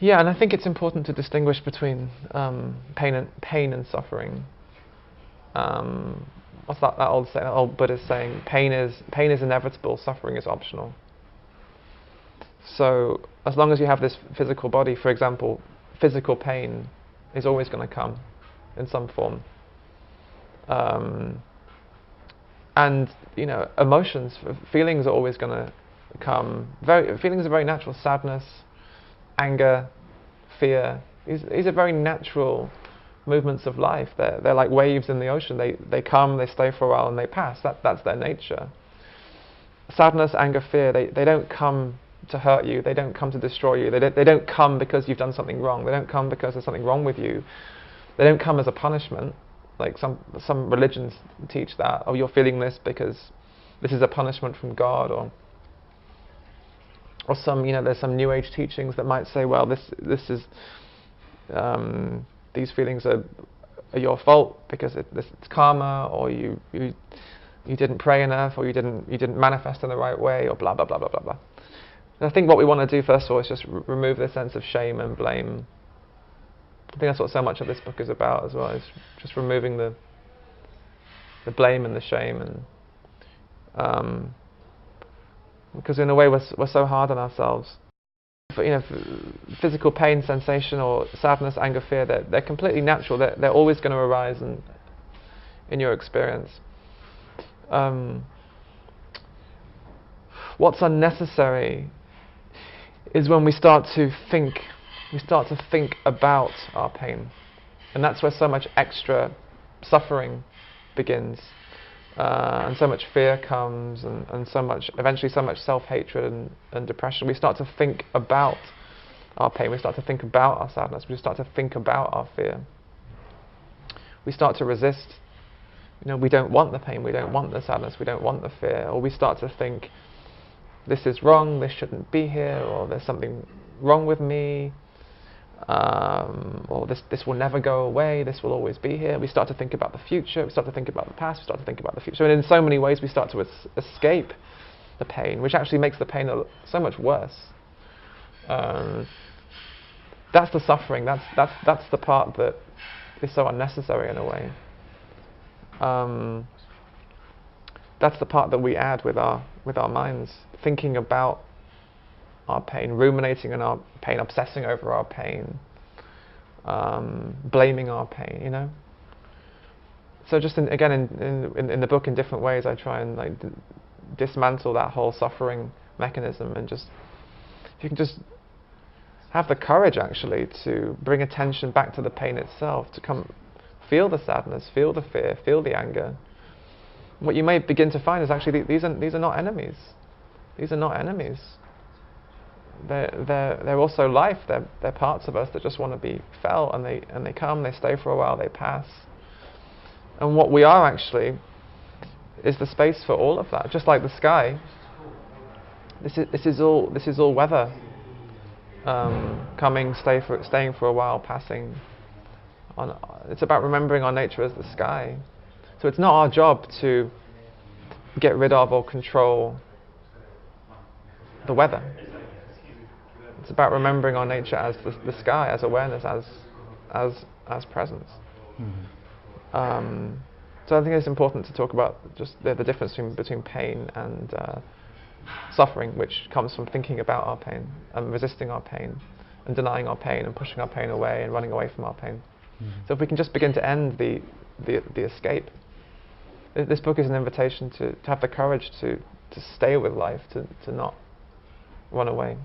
Yeah, and I think it's important to distinguish between pain and suffering. What's that old Buddhist saying? Pain is inevitable. Suffering is optional. So as long as you have this physical body, for example, physical pain is always going to come in some form. And emotions, feelings are always going to come. Feelings are very natural. Sadness, anger, fear. These are very natural movements of life. They're like waves in the ocean. They come, they stay for a while, and they pass. That's their nature. Sadness, anger, fear. They don't come to hurt you. They don't come to destroy you. They don't come because you've done something wrong. They don't come because there's something wrong with you. They don't come as a punishment. Like some religions teach that. Oh, you're feeling this because this is a punishment from God, or some there's some New Age teachings that might say, well, this is these feelings are your fault because it's karma, or you didn't pray enough, or you didn't manifest in the right way, or blah blah blah blah blah blah. And I think what we want to do first of all is just remove this sense of shame and blame. I think that's what so much of this book is about as well, is just removing the blame and the shame, and because in a way we're so hard on ourselves. Physical pain, sensation, or sadness, anger, fear, they're completely natural. They're always going to arise in your experience. What's unnecessary is when we start to think about our pain, and that's where so much extra suffering begins, and so much fear comes, and eventually so much self-hatred and depression. We start to think about our pain, we start to think about our sadness, we start to think about our fear. We start to resist. We don't want the pain, we don't want the sadness, we don't want the fear, or we start to think, this is wrong, this shouldn't be here, or there's something wrong with me, or this will never go away, this will always be here. We start to think about the future, we start to think about the past, we start to think about the future. And in so many ways we start to escape the pain, which actually makes the pain so much worse. That's the suffering, that's the part that is so unnecessary in a way. That's the part that we add with our minds, thinking about our pain, ruminating on our pain, obsessing over our pain, blaming our pain. So just in the book, in different ways, I try and dismantle that whole suffering mechanism, and just, if you can just have the courage actually to bring attention back to the pain itself, to come feel the sadness, feel the fear, feel the anger. What you may begin to find is actually these are not enemies. These are not enemies. They're also life. They're parts of us that just want to be felt, and they come, they stay for a while, they pass. And what we are actually is the space for all of that. Just like the sky. This is all weather. Coming, staying for a while, passing. It's about remembering our nature as the sky. So it's not our job to get rid of or control the weather. It's about remembering our nature as the sky, as awareness, as presence. Mm-hmm. So I think it's important to talk about just the difference between pain and suffering, which comes from thinking about our pain and resisting our pain and denying our pain and pushing our pain away and running away from our pain. Mm-hmm. So if we can just begin to end the escape. This book is an invitation to have the courage to stay with life, to not run away.